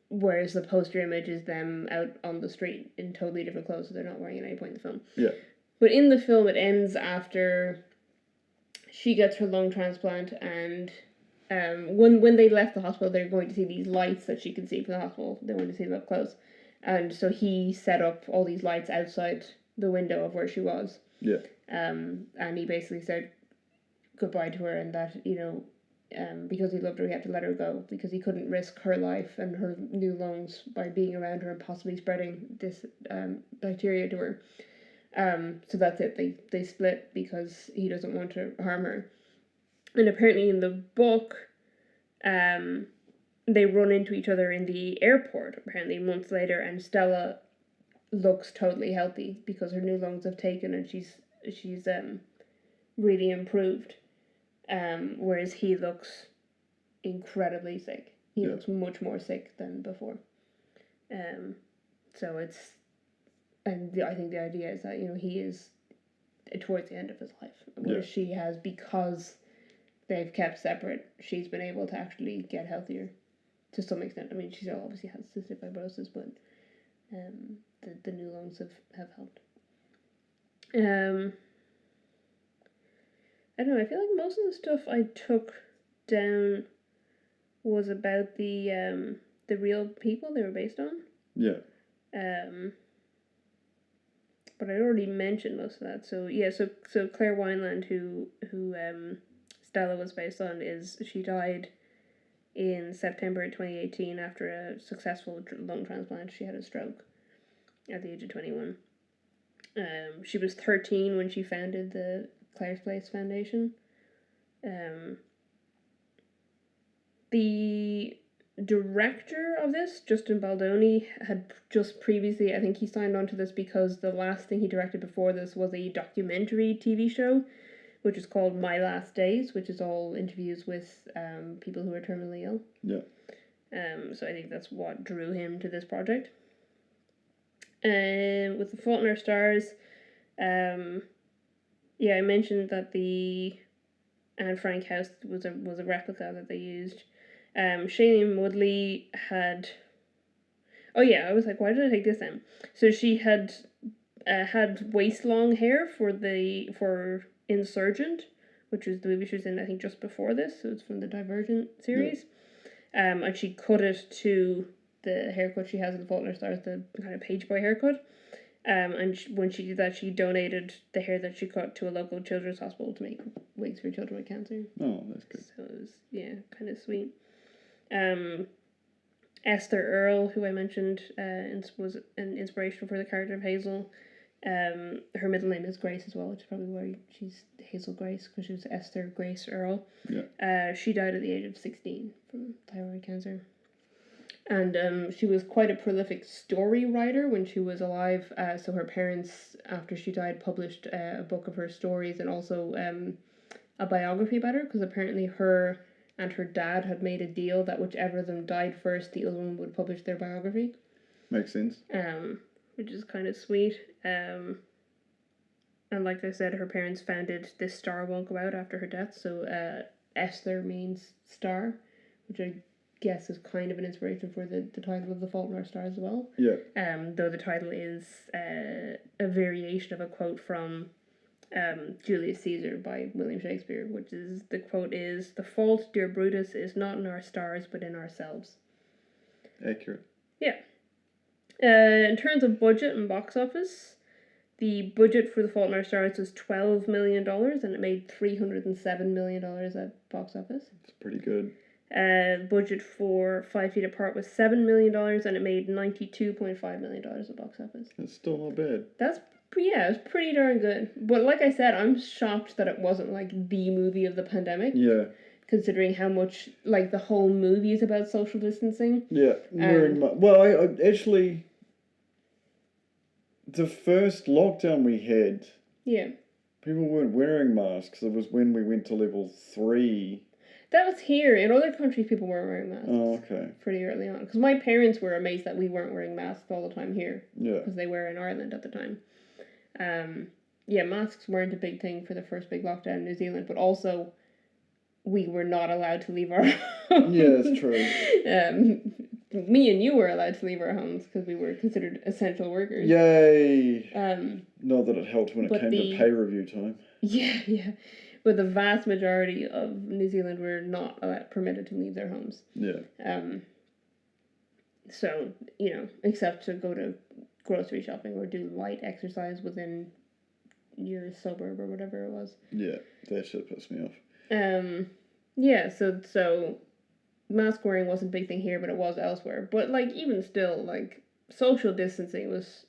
Speaker 1: Whereas the poster image is them out on the street in totally different clothes, so they're not wearing at any point in the film.
Speaker 2: Yeah.
Speaker 1: But in the film, it ends after she gets her lung transplant, and when they left the hospital, they're going to see these lights that she can see from the hospital. They want to see them up close. And so he set up all these lights outside the window of where she was.
Speaker 2: Yeah.
Speaker 1: And he basically said goodbye to her, and that, because he loved her, he had to let her go, because he couldn't risk her life and her new lungs by being around her and possibly spreading this bacteria to her. So that's it. They split because he doesn't want to harm her. And apparently in the book, they run into each other in the airport, apparently months later, and Stella looks totally healthy because her new lungs have taken and she's really improved. Whereas he looks incredibly sick. He looks much more sick than before. So it's, and I think the idea is that, he is towards the end of his life, whereas she has, because they've kept separate, she's been able to actually get healthier to some extent. I mean, she still obviously has cystic fibrosis, but the new lungs have helped. I don't know, I feel like most of the stuff I took down was about the real people they were based on.
Speaker 2: Yeah.
Speaker 1: But I already mentioned most of that. So yeah, so Claire Wineland, who Stella was based on, she died in September 2018 after a successful lung transplant. She had a stroke at the age of 21. She was 13 when she founded the Claire's Place Foundation. The director of this, Justin Baldoni, had just previously, I think he signed on to this because the last thing he directed before this was a documentary TV show, which is called My Last Days, which is all interviews with people who are terminally ill.
Speaker 2: Yeah.
Speaker 1: So I think that's what drew him to this project. With The Fault in Our Stars, I mentioned that the Anne Frank house was a replica that they used. Shailene Woodley had... Oh yeah, I was like, why did I take this down? So she had waist-long hair for Insurgent, which was the movie she was in, I think, just before this. So it's from the Divergent series. Yeah. And she cut it to the haircut she has in The Fault in Our Stars, the kind of page boy haircut. And when she did that, she donated the hair that she cut to a local children's hospital to make wigs for children with cancer.
Speaker 2: Oh, that's good.
Speaker 1: So it was, kind of sweet. Esther Earle, who I mentioned, was an inspiration for the character of Hazel. Her middle name is Grace as well, which is probably why she's Hazel Grace, because she was Esther Grace Earle.
Speaker 2: Yeah.
Speaker 1: She died at the age of 16 from thyroid cancer. And she was quite a prolific story writer when she was alive. So her parents, after she died, published a book of her stories and also a biography about her, because apparently her and her dad had made a deal that whichever of them died first, the other one would publish their biography.
Speaker 2: Makes sense.
Speaker 1: Which is kind of sweet. And like I said, her parents founded This Star Won't Go Out after her death. So Esther means star, which I guess is kind of an inspiration for the title of The Fault in Our Stars as well.
Speaker 2: Yeah.
Speaker 1: Though the title is a variation of a quote from Julius Caesar by William Shakespeare, which is, the quote is, "The fault, dear Brutus, is not in our stars, but in ourselves."
Speaker 2: Accurate.
Speaker 1: Yeah. In terms of budget and box office, the budget for The Fault in Our Stars was $12 million, and it made $307 million at box office.
Speaker 2: It's pretty good.
Speaker 1: Budget for 5 Feet Apart was $7 million, and it made $92.5 million at box office.
Speaker 2: That's still not bad.
Speaker 1: It was pretty darn good. But like I said, I'm shocked that it wasn't like the movie of the pandemic.
Speaker 2: Yeah.
Speaker 1: Considering how much, like, the whole movie is about social distancing.
Speaker 2: Yeah, very much. Well, I actually, the first lockdown we had, People weren't wearing masks. It was when we went to level 3.
Speaker 1: That was here. In other countries, people weren't wearing masks.
Speaker 2: Oh, okay.
Speaker 1: Pretty early on. Because my parents were amazed that we weren't wearing masks all the time here.
Speaker 2: Yeah.
Speaker 1: Because they were in Ireland at the time. Yeah, masks weren't a big thing for the first big lockdown in New Zealand, but also we were not allowed to leave our homes.
Speaker 2: Yeah, it's true.
Speaker 1: Me and you were allowed to leave our homes because we were considered essential workers.
Speaker 2: Yay! Not that it helped when it came to pay review time.
Speaker 1: Yeah. But the vast majority of New Zealand were not permitted to leave their homes.
Speaker 2: Yeah.
Speaker 1: So, except to go to grocery shopping or do light exercise within your suburb or whatever it was.
Speaker 2: Yeah, that shit pissed me off.
Speaker 1: Yeah, so mask wearing wasn't a big thing here, but it was elsewhere. But, even still, social distancing was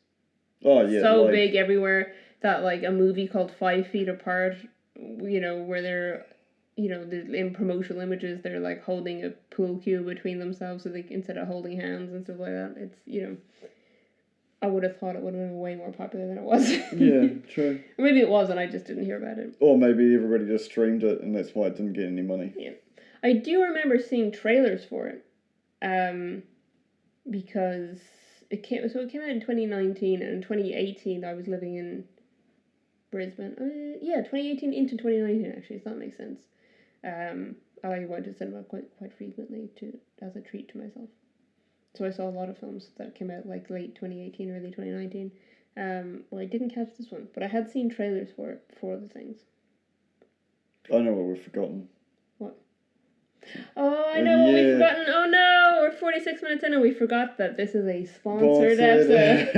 Speaker 1: so big everywhere that, a movie called 5 Feet Apart, where they're, in promotional images, they're, holding a pool cue between themselves so instead of holding hands and stuff like that. It's, I would have thought it would have been way more popular than it was.
Speaker 2: Yeah, true.
Speaker 1: Or maybe it was and I just didn't hear about it.
Speaker 2: Or maybe everybody just streamed it and that's why it didn't get any money.
Speaker 1: Yeah. I do remember seeing trailers for it. Because it came out in 2019 and in 2018 I was living in Brisbane. 2018 into 2019 actually, so that makes sense. I went to cinema quite frequently as a treat to myself. So I saw a lot of films that came out late 2018, early 2019. I didn't catch this one, but I had seen trailers for it for other things.
Speaker 2: I know what we've forgotten.
Speaker 1: What? Oh, I know what we've forgotten. Oh no, we're 46 minutes in and we forgot that this is a sponsored episode.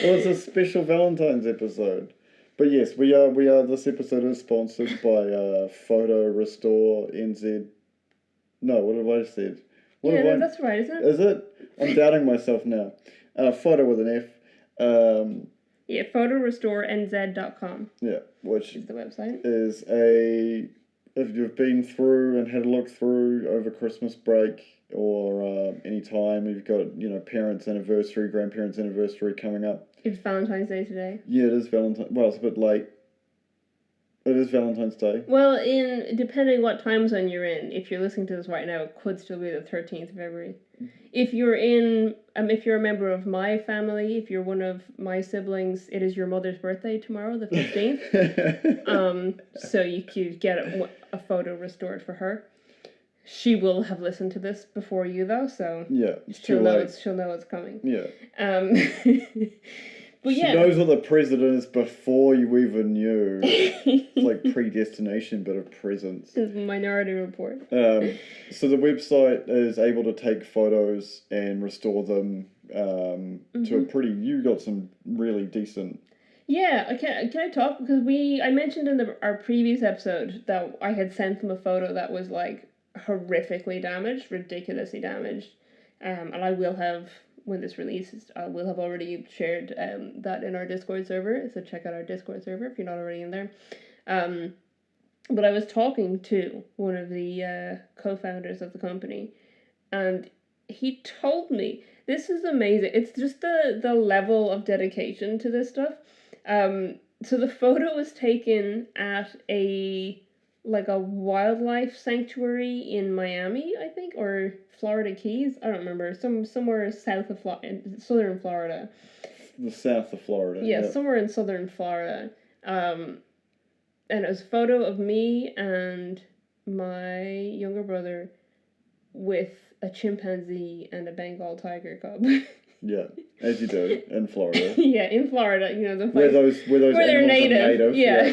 Speaker 2: Well, it's a special Valentine's episode. But yes, we are. This episode is sponsored by Photo Restore NZ. No, what have I said?
Speaker 1: That's right, isn't it?
Speaker 2: Is it? I'm doubting myself now. Photo with an F.
Speaker 1: Yeah, photorestorenz.com.
Speaker 2: Yeah, which
Speaker 1: is the website.
Speaker 2: Is if you've been through and had a look through over Christmas break or any time, you've got parents' anniversary, grandparents' anniversary coming up.
Speaker 1: It's Valentine's Day today.
Speaker 2: Yeah, it is Valentine's. Well, it's a bit late. It is Valentine's Day.
Speaker 1: Well, depending what time zone you're in, if you're listening to this right now, it could still be the 13th of February. If you're if you're a member of my family, if you're one of my siblings, it is your mother's birthday tomorrow, the 15th. So you get a photo restored for her. She will have listened to this before you though, so
Speaker 2: yeah,
Speaker 1: she'll know it's coming.
Speaker 2: Yeah.
Speaker 1: But
Speaker 2: she knows what the present is before you even knew. It's like predestination, but of presence.
Speaker 1: It's Minority Report.
Speaker 2: So the website is able to take photos and restore them to a pretty... You got some really decent...
Speaker 1: Yeah, can I talk? Because I mentioned in our previous episode that I had sent them a photo that was horrifically damaged, ridiculously damaged. And I will have... When this releases, I will have already shared that in our Discord server, so check out our Discord server if you're not already in there. But I was talking to one of the co-founders of the company, and he told me, this is amazing, it's just the level of dedication to this stuff. So the photo was taken at a wildlife sanctuary in Miami, I think, or Florida Keys. I don't remember. Somewhere south of southern Florida.
Speaker 2: The south of Florida.
Speaker 1: Yeah, somewhere in southern Florida. And it was a photo of me and my younger brother with a chimpanzee and a Bengal tiger cub.
Speaker 2: Yeah, as you do in Florida.
Speaker 1: Yeah, in Florida, the
Speaker 2: place where they're native.
Speaker 1: Yeah.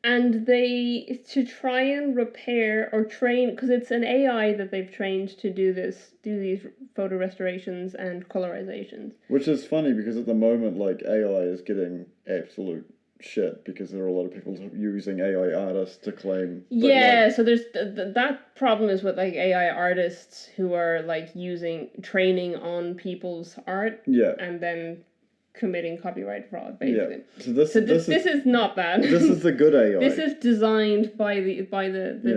Speaker 1: And to try and repair or train, because it's an AI that they've trained to do these photo restorations and colorizations.
Speaker 2: Which is funny because at the moment, AI is getting absolute shit because there are a lot of people using AI artists to claim.
Speaker 1: Yeah, so there's that problem is with AI artists who are using training on people's art.
Speaker 2: Yeah.
Speaker 1: And then committing copyright fraud, basically.
Speaker 2: Yeah. So this
Speaker 1: is not that.
Speaker 2: This is the good AI.
Speaker 1: This is designed by the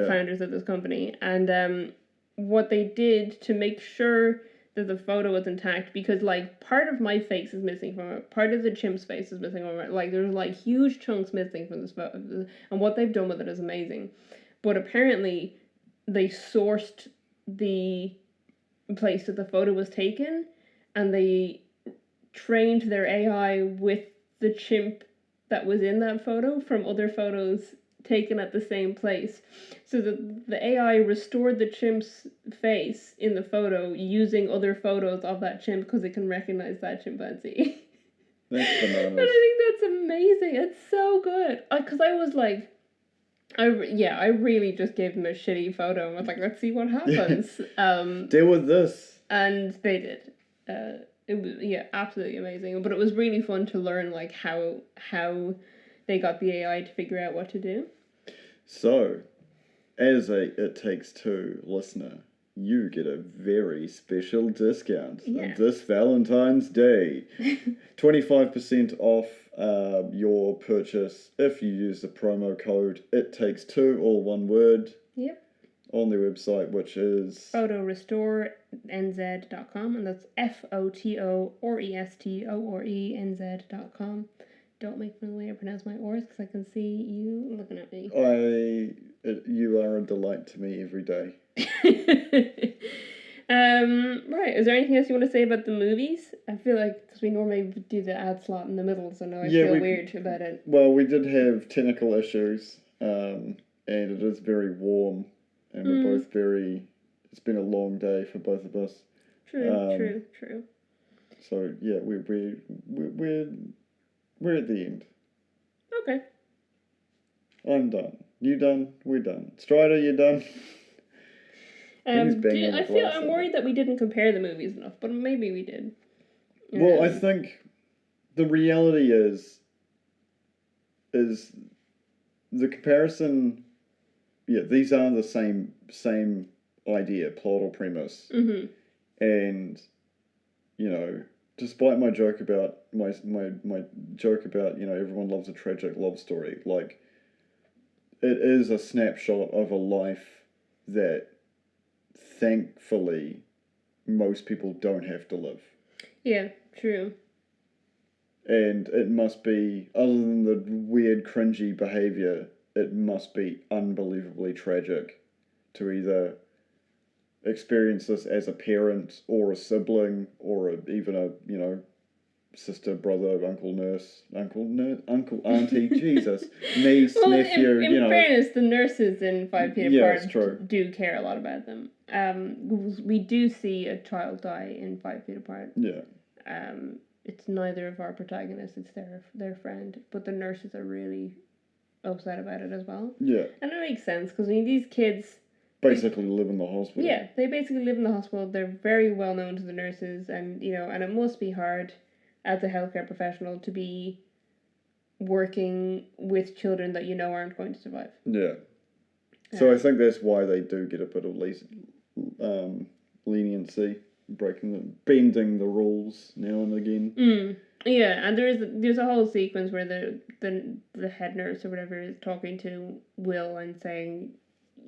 Speaker 1: founders of this company, and what they did to make sure that the photo was intact, because like part of my face is missing from it, part of the chimp's face is missing from it. Like there's like huge chunks missing from this photo, and what they've done with it is amazing. But apparently, they sourced the place that the photo was taken, and they trained their AI with the chimp that was in that photo from other photos taken at the same place. So the AI restored the chimp's face in the photo using other photos of that chimp because it can recognize that chimpanzee.
Speaker 2: That's bananas.
Speaker 1: And I think that's amazing. It's so good. Because I was like, I really just gave them a shitty photo and was like, let's see what happens.
Speaker 2: Deal with this.
Speaker 1: And they did. It was absolutely amazing. But it was really fun to learn like how they got the AI to figure out what to do. So,
Speaker 2: as a It Takes Two listener, you get a very special discount this Valentine's Day. 25% off your purchase if you use the promo code It Takes Two, all one word.
Speaker 1: Yep.
Speaker 2: On their website, which is
Speaker 1: photorestorenz.com, and that's FOTORESTORENZ.com. Don't make me the way I pronounce my O's because I can see you looking at me.
Speaker 2: You are a delight to me every day.
Speaker 1: Right. Is there anything else you want to say about the movies? I feel like, because we normally do the ad slot in the middle, so now I feel weird about it.
Speaker 2: Well, we did have technical issues, and it is very warm, and we're both very. It's been a long day for both of us.
Speaker 1: True.
Speaker 2: So yeah, we're at the end.
Speaker 1: Okay.
Speaker 2: I'm done. You done? We're done. Strider, you done?
Speaker 1: I'm worried that we didn't compare the movies enough, but maybe we did.
Speaker 2: Well, I think the reality is the comparison. Yeah, these are the same idea, plot or premise, and despite my joke about my joke about everyone loves a tragic love story, like it is a snapshot of a life that thankfully most people don't have to live.
Speaker 1: Yeah, true.
Speaker 2: And it must be, other than the weird cringy behaviour, it must be unbelievably tragic to either experience this as a parent or a sibling or even a sister, brother, uncle, auntie, Jesus, niece, nephew.
Speaker 1: In fairness, the nurses in 5 Feet Apart do care a lot about them. We do see a child die in 5 Feet Apart.
Speaker 2: Yeah.
Speaker 1: It's neither of our protagonists; it's their friend. But the nurses are really upset about it as well.
Speaker 2: Yeah. And
Speaker 1: it makes sense because these kids
Speaker 2: basically live in the hospital.
Speaker 1: Yeah, they basically live in the hospital. They're very well known to the nurses, and and it must be hard as a healthcare professional to be working with children that aren't going to survive.
Speaker 2: Yeah. So I think that's why they do get a bit of leniency, bending the rules now and again.
Speaker 1: Yeah, and there's a whole sequence where the head nurse or whatever is talking to Will and saying,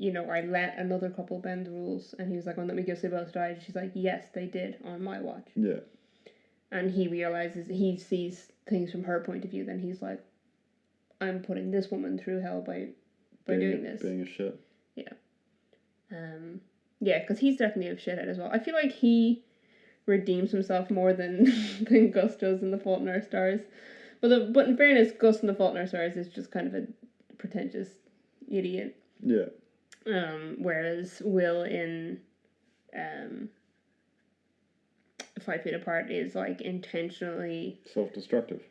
Speaker 1: I let another couple bend the rules, and he was like, "Oh, let me guess, they both died." She's like, "Yes, they did on my watch."
Speaker 2: Yeah.
Speaker 1: And he realizes, he sees things from her point of view. Then he's like, "I'm putting this woman through hell by doing this."
Speaker 2: Being a shit.
Speaker 1: Yeah. Yeah, because he's definitely a shithead as well. I feel like he redeems himself more than Gus does in The Fault in Our Stars. But in fairness, Gus in The Fault in Our Stars is just kind of a pretentious idiot.
Speaker 2: Yeah.
Speaker 1: Whereas Will in 5 Feet Apart is like intentionally
Speaker 2: self-destructive.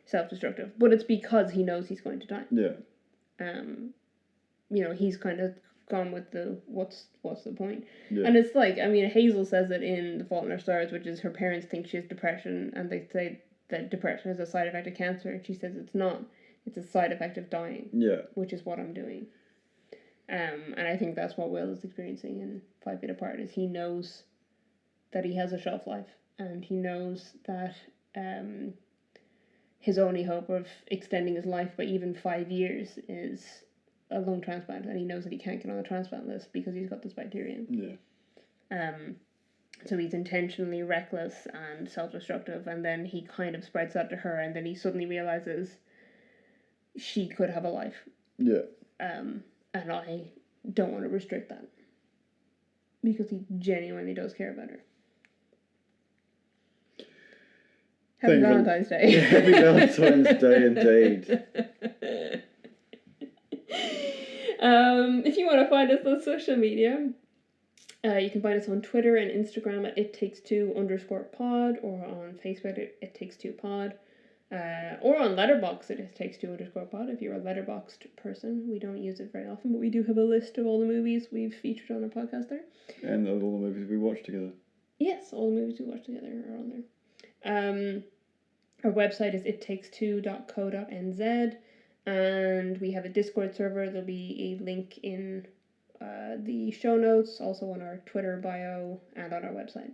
Speaker 1: But it's because he knows he's going to die.
Speaker 2: Yeah.
Speaker 1: He's kind of gone with the what's the point?
Speaker 2: Yeah.
Speaker 1: And it's like, Hazel says it in The Fault in Our Stars, which is her parents think she has depression, and they say that depression is a side effect of cancer, and she says it's not. It's a side effect of dying.
Speaker 2: Yeah.
Speaker 1: Which is what I'm doing. And I think that's what Will is experiencing in 5 Feet Apart, is he knows that he has a shelf life, and he knows that his only hope of extending his life by even 5 years is a lung transplant, and he knows that he can't get on the transplant list because he's got this bacteria.
Speaker 2: Yeah.
Speaker 1: So he's intentionally reckless and self-destructive, and then he kind of spreads that to her, and then he suddenly realizes she could have a life.
Speaker 2: Yeah.
Speaker 1: And I don't want to restrict that. Because he genuinely does care about her. Happy Valentine's Day.
Speaker 2: Happy Valentine's Day indeed.
Speaker 1: If you want to find us on social media, you can find us on Twitter and Instagram at ittakes2_pod, or on Facebook at ittakes2pod, or on Letterboxd at ittakes2_pod if you're a Letterboxd person. We don't use it very often, but we do have a list of all the movies we've featured on our podcast there.
Speaker 2: And all the movies we watched together.
Speaker 1: Yes, all the movies we watched together are on there. Our website is ittakes2.co.nz, and we have a Discord server. There'll be a link in the show notes, also on our Twitter bio, and on our website.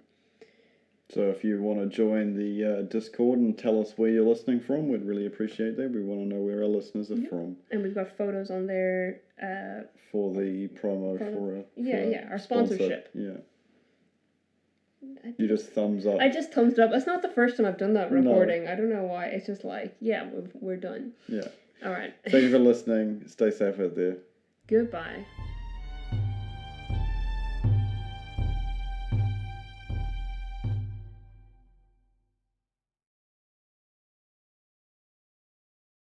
Speaker 2: So if you want to join the Discord and tell us where you're listening from, we'd really appreciate that. We want to know where our listeners are from.
Speaker 1: And we've got photos on there.
Speaker 2: For the promo for
Speaker 1: our sponsorship.
Speaker 2: Yeah. You just thumbs up.
Speaker 1: I just thumbs up. It's not the first time I've done that recording. No. I don't know why. It's just like, yeah, we're done.
Speaker 2: Yeah.
Speaker 1: All right.
Speaker 2: Thank you for listening. Stay safe out there.
Speaker 1: Goodbye.